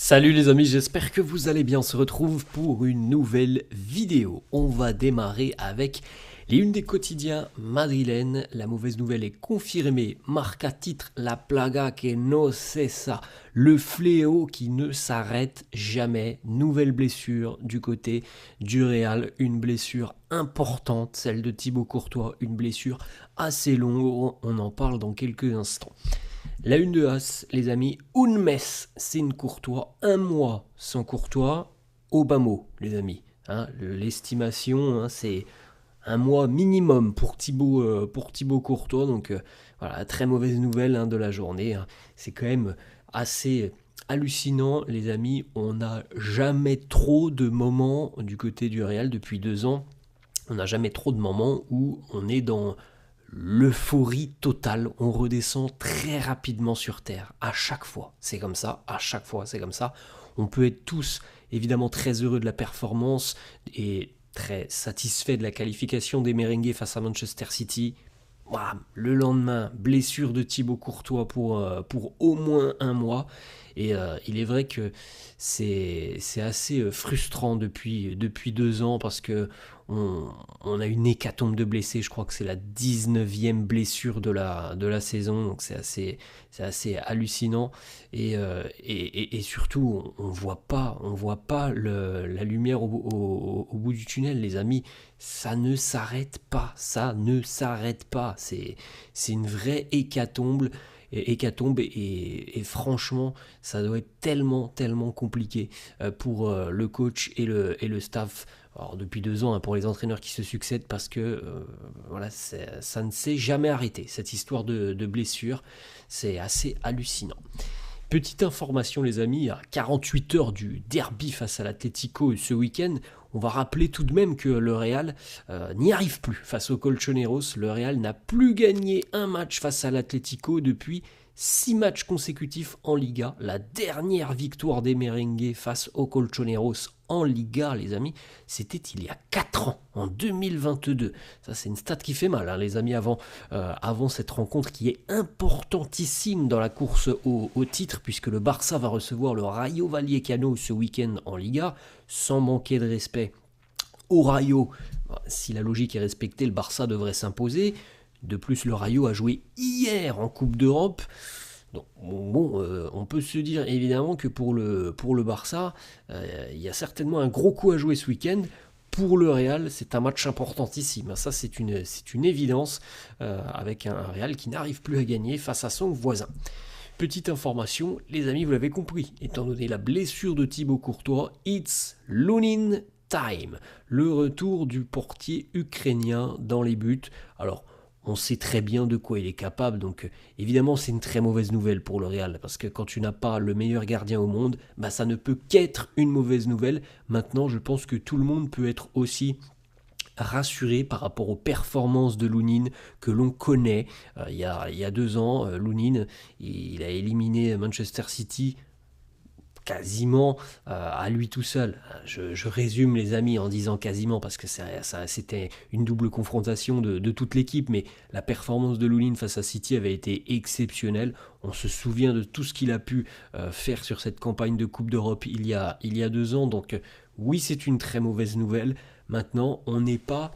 Salut les amis, j'espère que vous allez bien. On se retrouve pour une nouvelle vidéo. On va démarrer avec les unes des quotidiens madrilènes. La mauvaise nouvelle est confirmée. Marque à titre la plaga que no cesa. Le fléau qui ne s'arrête jamais. Nouvelle blessure du côté du Real. Une blessure importante, celle de Thibaut Courtois. Une blessure assez longue. On en parle dans quelques instants. La une de As, les amis, un mes sin Courtois, un mois sans Courtois, au bas mot, les amis. L'estimation, c'est un mois minimum pour Thibaut Courtois. Donc voilà, très mauvaise nouvelle de la journée. C'est quand même assez hallucinant, les amis. On n'a jamais trop de moments du côté du Real depuis 2 ans. On n'a jamais trop de moments où on est dans l'euphorie totale, on redescend très rapidement sur Terre. À chaque fois, c'est comme ça. À chaque fois, c'est comme ça. On peut être tous, évidemment, très heureux de la performance et très satisfait de la qualification des Merengues face à Manchester City. Le lendemain, blessure de Thibaut Courtois pour au moins un mois. Et il est vrai que c'est assez frustrant depuis 2 ans parce que on a une hécatombe de blessés. Je crois que c'est la 19e blessure de la saison. Donc c'est assez hallucinant. Et surtout, on voit pas la lumière au bout du tunnel, les amis. Ça ne s'arrête pas. C'est une vraie hécatombe. Et franchement, ça doit être tellement compliqué pour le coach et le staff. Alors, depuis 2 ans, pour les entraîneurs qui se succèdent, parce que ça ne s'est jamais arrêté. Cette histoire de blessure, c'est assez hallucinant. Petite information, les amis, à 48 heures du derby face à l'Atlético ce week-end, on va rappeler tout de même que le Real n'y arrive plus face aux Colchoneros. Le Real n'a plus gagné un match face à l'Atlético depuis 6 matchs consécutifs en Liga. La dernière victoire des Merengues face aux Colchoneros en Liga, les amis, c'était il y a 4 ans, en 2022. Ça, c'est une stat qui fait mal, les amis, avant cette rencontre qui est importantissime dans la course au titre, puisque le Barça va recevoir le Rayo Vallecano ce week-end en Liga, sans manquer de respect au Rayo. Si la logique est respectée, le Barça devrait s'imposer. De plus, le Rayo a joué hier en Coupe d'Europe. Donc, on peut se dire évidemment que pour le Barça, il y a certainement un gros coup à jouer ce week-end. Pour le Real, c'est un match importantissime. Ça, c'est une évidence avec un Real qui n'arrive plus à gagner face à son voisin. Petite information, les amis, vous l'avez compris, étant donné la blessure de Thibaut Courtois, it's Lunin time. Le retour du portier ukrainien dans les buts. Alors, on sait très bien de quoi il est capable, donc évidemment c'est une très mauvaise nouvelle pour le Real, parce que quand tu n'as pas le meilleur gardien au monde, ça ne peut qu'être une mauvaise nouvelle. Maintenant, je pense que tout le monde peut être aussi rassuré par rapport aux performances de Lunin que l'on connaît. Il y a 2 ans, Lunin, il a éliminé Manchester City quasiment à lui tout seul. Je résume, les amis, en disant quasiment, parce que c'était une double confrontation de toute l'équipe, mais la performance de Lunin face à City avait été exceptionnelle. On se souvient de tout ce qu'il a pu faire sur cette campagne de Coupe d'Europe il y a 2 ans, donc oui, c'est une très mauvaise nouvelle. Maintenant, on n'est pas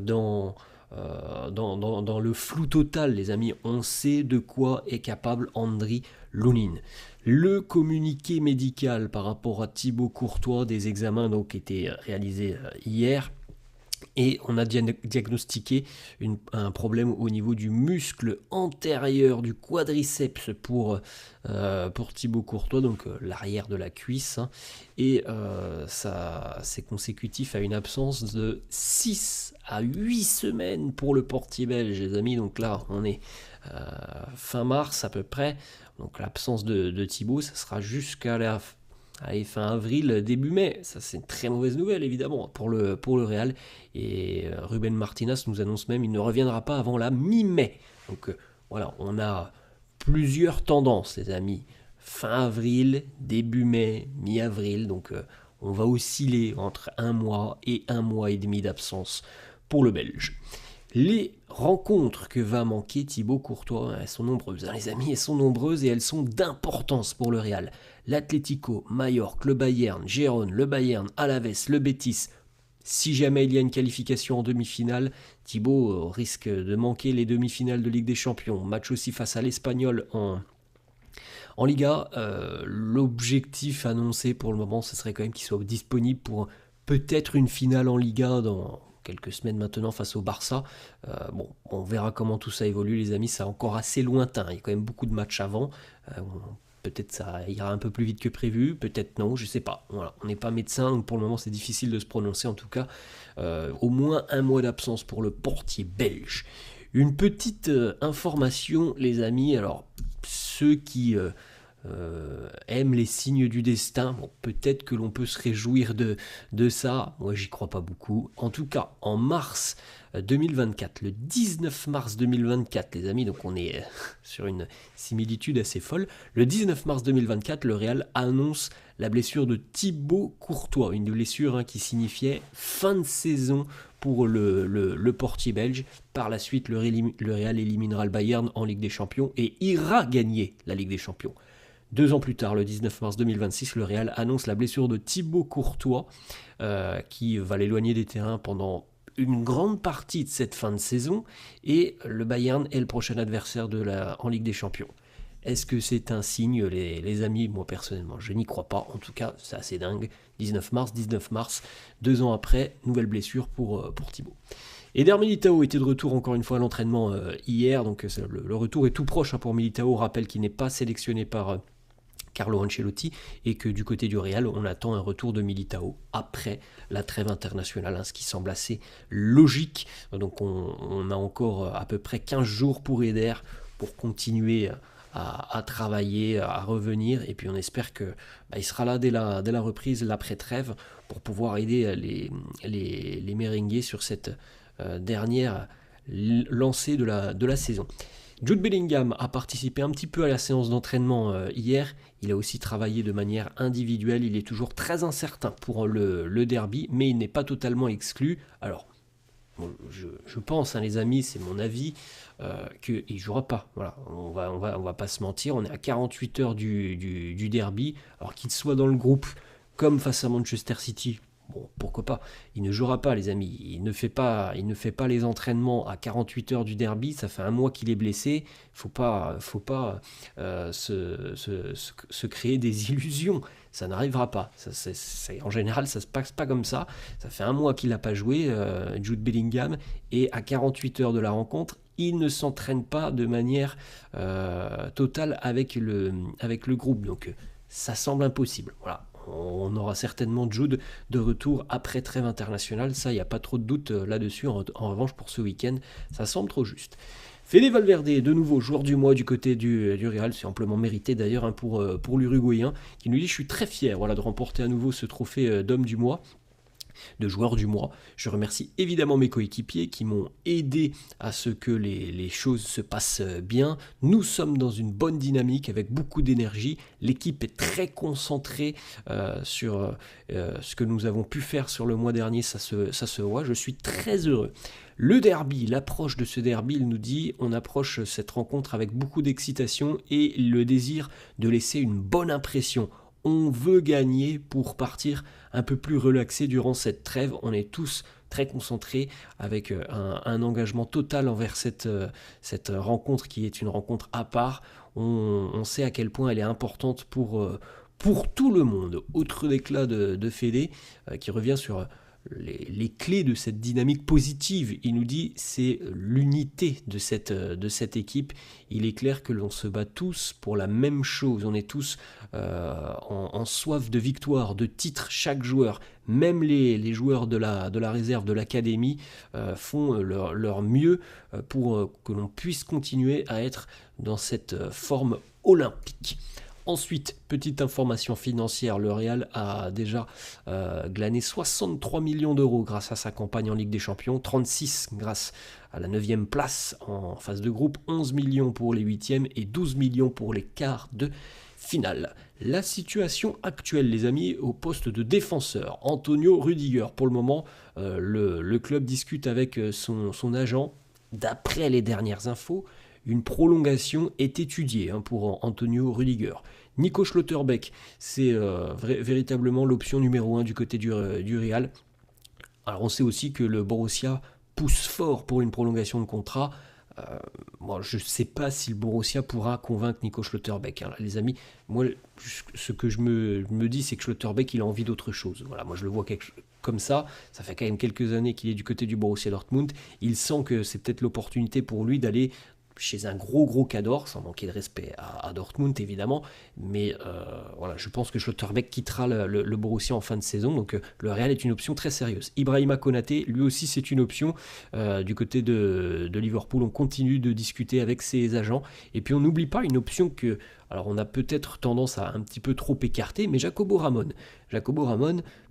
dans le flou total, les amis. On sait de quoi est capable Andriy Lunin. Le communiqué médical par rapport à Thibaut Courtois, des examens donc étaient réalisés hier. Et on a diagnostiqué un problème au niveau du muscle antérieur du quadriceps pour Thibaut Courtois, donc l'arrière de la cuisse. Et ça, c'est consécutif à une absence de 6 à 8 semaines pour le portier belge, les amis. Donc là, on est fin mars à peu près. Donc l'absence de Thibaut, ça sera jusqu'à la fin avril, début mai. Ça, c'est une très mauvaise nouvelle, évidemment, pour le Real. Et Ruben Martinez nous annonce même qu'il ne reviendra pas avant la mi-mai. Donc voilà, on a plusieurs tendances, les amis. Fin avril, début mai, mi-avril. Donc on va osciller entre un mois et 1 mois et demi d'absence pour le Belge. Les rencontres que va manquer Thibaut Courtois, elles sont nombreuses, les amis, elles sont nombreuses et elles sont d'importance pour le Real. L'Atlético, Majorque, le Bayern, Gérone, le Bayern, Alaves, le Betis. Si jamais il y a une qualification en demi-finale, Thibaut risque de manquer les demi-finales de Ligue des Champions. Match aussi face à l'Espagnol en Liga. L'objectif annoncé pour le moment, ce serait quand même qu'il soit disponible pour peut-être une finale en Liga dans quelques semaines maintenant face au Barça. On verra comment tout ça évolue, les amis. C'est encore assez lointain. Il y a quand même beaucoup de matchs avant. Peut-être ça ira un peu plus vite que prévu, peut-être non, je sais pas. Voilà, on n'est pas médecin, donc pour le moment c'est difficile de se prononcer. En tout cas, au moins un mois d'absence pour le portier belge. Une petite information, les amis. Alors, ceux qui aiment les signes du destin, peut-être que l'on peut se réjouir de ça. Moi, j'y crois pas beaucoup. En tout cas, en mars 2024, le 19 mars 2024, les amis, donc on est sur une similitude assez folle. Le 19 mars 2024, le Real annonce la blessure de Thibaut Courtois, une blessure qui signifiait fin de saison pour le portier belge. Par la suite, le Real éliminera le Bayern en Ligue des Champions et ira gagner la Ligue des Champions. 2 ans plus tard, le 19 mars 2026, le Real annonce la blessure de Thibaut Courtois, qui va l'éloigner des terrains pendant une grande partie de cette fin de saison, et le Bayern est le prochain adversaire en Ligue des Champions. Est-ce que c'est un signe, les amis? Moi personnellement, je n'y crois pas. En tout cas, c'est assez dingue. 19 mars, 2 ans après, nouvelle blessure pour Thibaut. Eder Militao était de retour encore une fois à l'entraînement hier, donc le retour est tout proche pour Militao. On rappelle qu'il n'est pas sélectionné par Carlo Ancelotti, et que du côté du Real, on attend un retour de Militao après la trêve internationale, ce qui semble assez logique. Donc on a encore à peu près 15 jours pour Eder pour continuer à travailler, à revenir, et puis on espère que il sera là dès la reprise, l'après-trêve, pour pouvoir aider les merengues sur cette dernière lancée de la saison. Jude Bellingham a participé un petit peu à la séance d'entraînement hier. Il a aussi travaillé de manière individuelle. Il est toujours très incertain pour le derby, mais il n'est pas totalement exclu. Alors, je pense, les amis, c'est mon avis, qu'il ne jouera pas. Voilà, on va pas se mentir. On est à 48 heures du derby. Alors qu'il soit dans le groupe comme face à Manchester City, pourquoi pas. Il ne jouera pas, les amis. Il ne fait pas les entraînements à 48 heures du derby. Ça fait un mois qu'il est blessé. Faut pas se créer des illusions. Ça n'arrivera pas. En général, ça se passe pas comme ça. Ça fait un mois qu'il n'a pas joué, Jude Bellingham, et à 48 heures de la rencontre, il ne s'entraîne pas de manière totale avec le groupe. Donc ça semble impossible. Voilà. On aura certainement Jude de retour après trêve internationale, ça il n'y a pas trop de doute là-dessus. En revanche, pour ce week-end, ça semble trop juste. Fede Valverde, de nouveau joueur du mois du côté du Real, c'est amplement mérité d'ailleurs pour l'Uruguayen, qui nous dit: je suis très fier de remporter à nouveau ce trophée d'homme du mois, de joueur du mois. Je remercie évidemment mes coéquipiers qui m'ont aidé à ce que les choses se passent bien. Nous sommes dans une bonne dynamique avec beaucoup d'énergie. L'équipe est très concentrée sur ce que nous avons pu faire sur le mois dernier. Ça se voit. Je suis très heureux. Le derby, l'approche de ce derby, il nous dit: on approche cette rencontre avec beaucoup d'excitation et le désir de laisser une bonne impression. On veut gagner pour partir un peu plus relaxé durant cette trêve. On est tous très concentrés avec un engagement total envers cette rencontre qui est une rencontre à part. On sait à quel point elle est importante pour tout le monde. Autre déclat de Fede qui revient sur les clés de cette dynamique positive. Il nous dit: c'est l'unité de cette équipe. Il est clair que l'on se bat tous pour la même chose. On est tous en soif de victoire, de titre. Chaque joueur, même les joueurs de la réserve, de l'académie, font leur mieux pour que l'on puisse continuer à être dans cette forme olympique. Ensuite, petite information financière, le Real a déjà glané 63 millions d'euros grâce à sa campagne en Ligue des Champions, 36 grâce à la 9e place en phase de groupe, 11 millions pour les 8e et 12 millions pour les quarts de finale. La situation actuelle, les amis, au poste de défenseur, Antonio Rüdiger. Pour le moment, le club discute avec son agent d'après les dernières infos, une prolongation est étudiée pour Antonio Rüdiger. Nico Schlotterbeck, c'est véritablement l'option numéro 1 du côté du Real. Alors on sait aussi que le Borussia pousse fort pour une prolongation de contrat. Moi, je ne sais pas si le Borussia pourra convaincre Nico Schlotterbeck. Les amis, moi, ce que je me dis, c'est que Schlotterbeck, il a envie d'autre chose. Voilà, moi, je le vois comme ça. Ça fait quand même quelques années qu'il est du côté du Borussia Dortmund. Il sent que c'est peut-être l'opportunité pour lui d'aller chez un gros cador, sans manquer de respect à Dortmund évidemment, mais voilà, je pense que Schlotterbeck quittera le Borussia en fin de saison, donc le Real est une option très sérieuse. Ibrahima Konaté, lui aussi c'est une option du côté de Liverpool. On continue de discuter avec ses agents, et puis on n'oublie pas une option que, alors on a peut-être tendance à un petit peu trop écarter, mais Jacobo Ramon,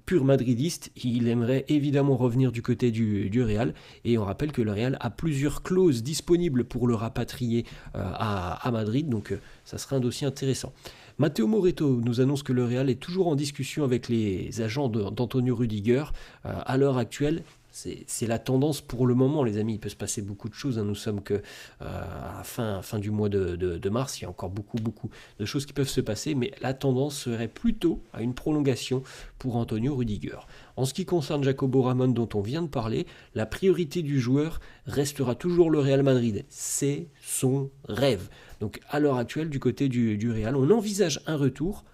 pur madridiste, il aimerait évidemment revenir du côté du Real, et on rappelle que le Real a plusieurs clauses disponibles pour le rapatrier à Madrid, donc ça serait un dossier intéressant. Matteo Moretto nous annonce que le Real est toujours en discussion avec les agents d'Antonio Rüdiger. À l'heure actuelle, c'est la tendance pour le moment, les amis. Il peut se passer beaucoup de choses. Nous sommes que à la fin du mois de mars. Il y a encore beaucoup de choses qui peuvent se passer. Mais la tendance serait plutôt à une prolongation pour Antonio Rüdiger. En ce qui concerne Jacobo Ramon, dont on vient de parler, la priorité du joueur restera toujours le Real Madrid. C'est son rêve. Donc à l'heure actuelle, du côté du Real, on envisage un retour.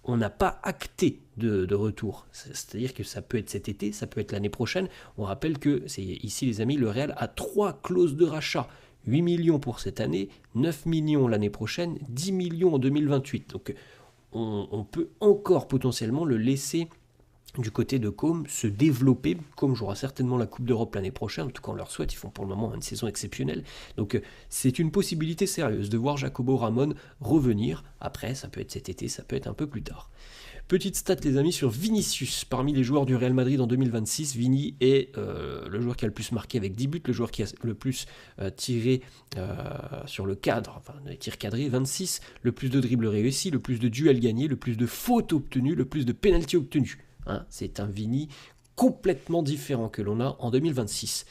On n'a pas acté de retour. C'est-à-dire que ça peut être cet été, ça peut être l'année prochaine. On rappelle que, ici les amis, le Real a 3 clauses de rachat. 8 millions pour cette année, 9 millions l'année prochaine, 10 millions en 2028. Donc on peut encore potentiellement le laisser du côté de Com se développer. Com jouera certainement la Coupe d'Europe l'année prochaine, en tout cas on leur souhaite, ils font pour le moment une saison exceptionnelle. Donc c'est une possibilité sérieuse de voir Jacobo Ramon revenir. Après, ça peut être cet été, ça peut être un peu plus tard. Petite stat les amis sur Vinicius, parmi les joueurs du Real Madrid en 2026, Vini est le joueur qui a le plus marqué avec 10 buts, le joueur qui a le plus tiré sur le cadre, enfin les tirs cadrés, 26, le plus de dribbles réussis, le plus de duels gagnés, le plus de fautes obtenues, le plus de pénaltys obtenus. C'est un Vini complètement différent que l'on a en 2026.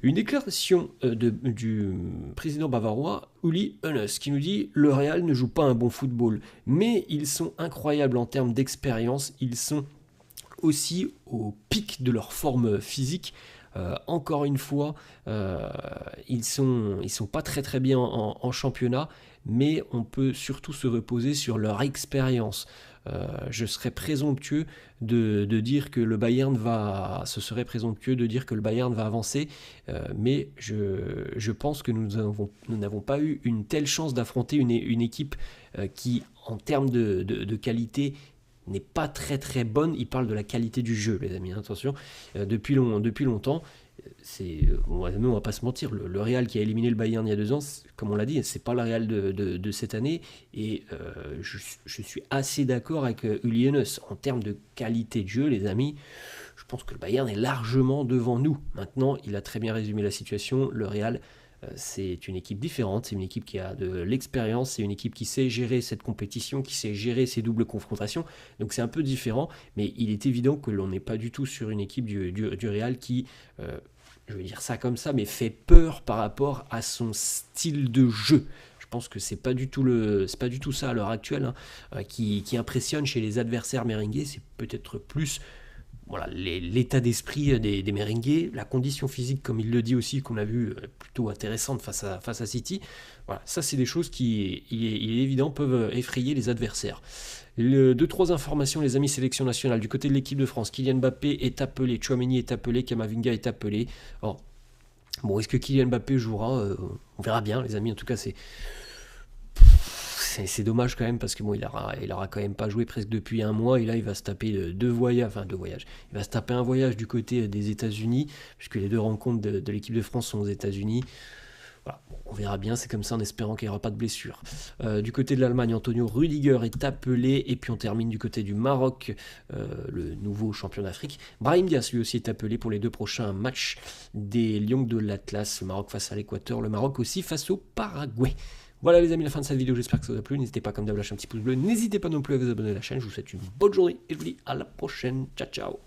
Une déclaration du président bavarois, Uli Hoeneß, qui nous dit « Le Real ne joue pas un bon football, mais ils sont incroyables en termes d'expérience, ils sont aussi au pic de leur forme physique. Encore une fois, ils sont pas très bien en championnat, mais on peut surtout se reposer sur leur expérience. Je serais présomptueux de dire que le Bayern va avancer, mais je pense que nous n'avons pas eu une telle chance d'affronter une équipe qui, en termes de qualité, n'est pas très bonne. Il parle de la qualité du jeu, les amis, attention, depuis longtemps. On va pas se mentir, le Real qui a éliminé le Bayern il y a 2 ans, comme on l'a dit, c'est pas le Real de cette année, et je suis assez d'accord avec Uli Hoeneß. En termes de qualité de jeu, les amis, je pense que le Bayern est largement devant nous. Maintenant, il a très bien résumé la situation. Le Real, c'est une équipe différente, c'est une équipe qui a de l'expérience, c'est une équipe qui sait gérer cette compétition, qui sait gérer ces doubles confrontations, donc c'est un peu différent, mais il est évident que l'on n'est pas du tout sur une équipe du Real qui, je vais dire ça comme ça, mais fait peur par rapport à son style de jeu. Je pense que c'est pas du tout ça à l'heure actuelle qui impressionne chez les adversaires merengues. C'est peut-être plus l'état d'esprit des merengues, la condition physique, comme il le dit aussi, qu'on a vu plutôt intéressante face à City. Voilà, ça c'est des choses qui, il est évident, peuvent effrayer les adversaires. 2-3 informations, les amis, sélection nationale. Du côté de l'équipe de France, Kylian Mbappé est appelé, Tchouaméni est appelé, Camavinga est appelé. Alors, bon, est-ce que Kylian Mbappé jouera on verra bien, les amis. En tout cas, c'est dommage quand même, parce que bon, il aura quand même pas joué presque depuis 1 mois, et là il va se taper 2 voyages. Il va se taper un voyage du côté des États-Unis, puisque les 2 rencontres de l'équipe de France sont aux États-Unis. Voilà, on verra bien, c'est comme ça, en espérant qu'il n'y aura pas de blessure. Du côté de l'Allemagne, Antonio Rüdiger est appelé, et puis on termine du côté du Maroc, le nouveau champion d'Afrique. Brahim Diaz lui aussi est appelé pour les 2 prochains matchs des Lions de l'Atlas, le Maroc face à l'Équateur, le Maroc aussi face au Paraguay. Voilà les amis, la fin de cette vidéo, j'espère que ça vous a plu. N'hésitez pas comme d'hab à lâcher un petit pouce bleu, n'hésitez pas non plus à vous abonner à la chaîne. Je vous souhaite une bonne journée et je vous dis à la prochaine. Ciao ciao.